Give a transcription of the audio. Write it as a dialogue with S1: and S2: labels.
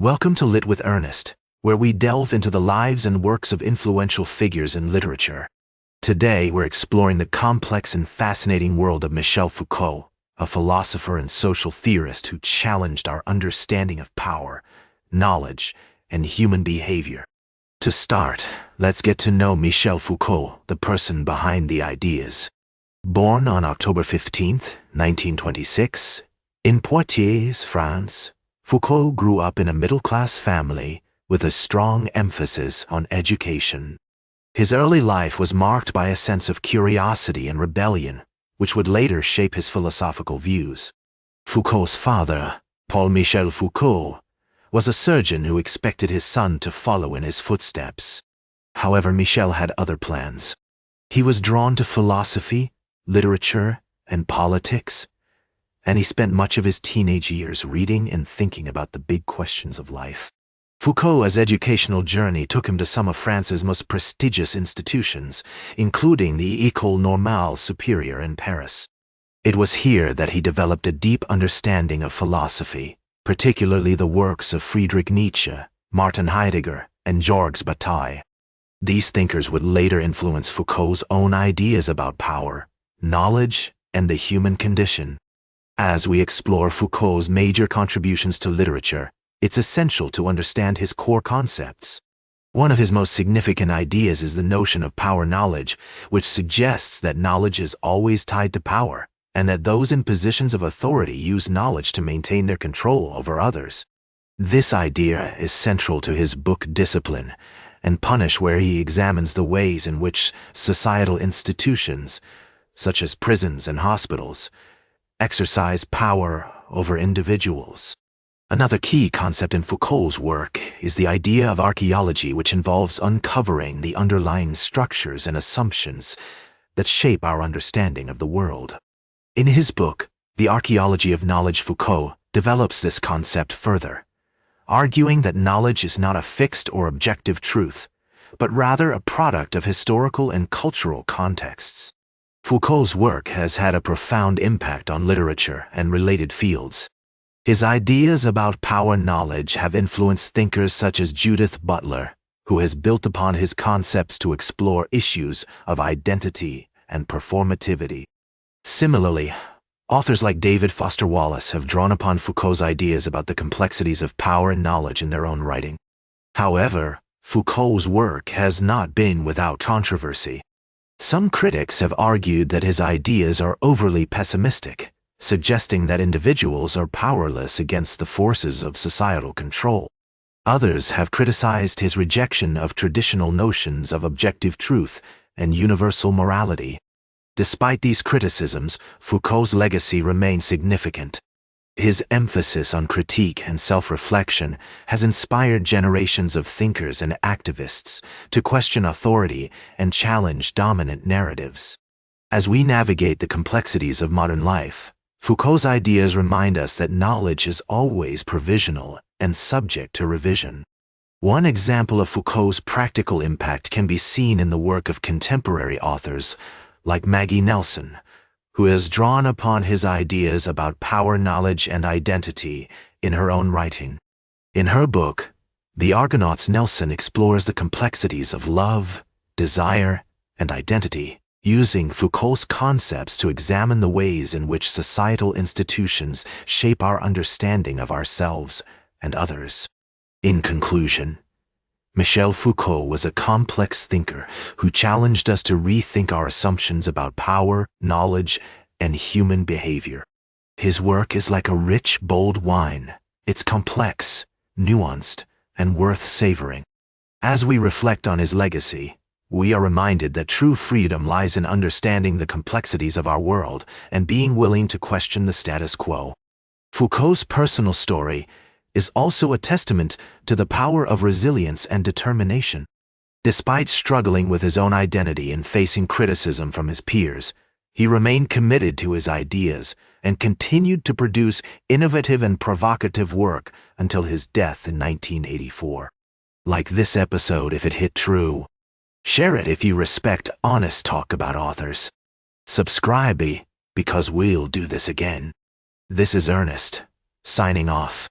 S1: Welcome to Lit with Ernest, where we delve into the lives and works of influential figures in literature. Today, we're exploring the complex and fascinating world of Michel Foucault, a philosopher and social theorist who challenged our understanding of power, knowledge, and human behavior. To start, let's get to know Michel Foucault, the person behind the ideas. Born on October 15, 1926, in Poitiers, France, Foucault grew up in a middle-class family with a strong emphasis on education. His early life was marked by a sense of curiosity and rebellion, which would later shape his philosophical views. Foucault's father, Paul-Michel Foucault, was a surgeon who expected his son to follow in his footsteps. However, Michel had other plans. He was drawn to philosophy, literature, and politics, and he spent much of his teenage years reading and thinking about the big questions of life. Foucault's educational journey took him to some of France's most prestigious institutions, including the École Normale Supérieure in Paris. It was here that he developed a deep understanding of philosophy, particularly the works of Friedrich Nietzsche, Martin Heidegger, and Georges Bataille. These thinkers would later influence Foucault's own ideas about power, knowledge, and the human condition. As we explore Foucault's major contributions to literature, it's essential to understand his core concepts. One of his most significant ideas is the notion of power-knowledge, which suggests that knowledge is always tied to power, and that those in positions of authority use knowledge to maintain their control over others. This idea is central to his book Discipline and Punish, where he examines the ways in which societal institutions, such as prisons and hospitals, exercise power over individuals. Another key concept in Foucault's work is the idea of archaeology, which involves uncovering the underlying structures and assumptions that shape our understanding of the world. In his book, The Archaeology of Knowledge, Foucault develops this concept further, arguing that knowledge is not a fixed or objective truth, but rather a product of historical and cultural contexts. Foucault's work has had a profound impact on literature and related fields. His ideas about power knowledge have influenced thinkers such as Judith Butler, who has built upon his concepts to explore issues of identity and performativity. Similarly, authors like David Foster Wallace have drawn upon Foucault's ideas about the complexities of power and knowledge in their own writing. However, Foucault's work has not been without controversy. Some critics have argued that his ideas are overly pessimistic, suggesting that individuals are powerless against the forces of societal control. Others have criticized his rejection of traditional notions of objective truth and universal morality. Despite these criticisms, Foucault's legacy remains significant. His emphasis on critique and self-reflection has inspired generations of thinkers and activists to question authority and challenge dominant narratives. As we navigate the complexities of modern life, Foucault's ideas remind us that knowledge is always provisional and subject to revision. One example of Foucault's practical impact can be seen in the work of contemporary authors like Maggie Nelson, who has drawn upon his ideas about power, knowledge, and identity in her own writing. In her book, The Argonauts, Nelson explores the complexities of love, desire, and identity, using Foucault's concepts to examine the ways in which societal institutions shape our understanding of ourselves and others. In conclusion, Michel Foucault was a complex thinker who challenged us to rethink our assumptions about power, knowledge, and human behavior. His work is like a rich, bold wine. It's complex, nuanced, and worth savoring. As we reflect on his legacy, we are reminded that true freedom lies in understanding the complexities of our world and being willing to question the status quo. Foucault's personal story is also a testament to the power of resilience and determination. Despite struggling with his own identity and facing criticism from his peers, he remained committed to his ideas and continued to produce innovative and provocative work until his death in 1984. Like this episode if it hit true. Share it if you respect honest talk about authors. Subscribe because we'll do this again. This is Ernest, signing off.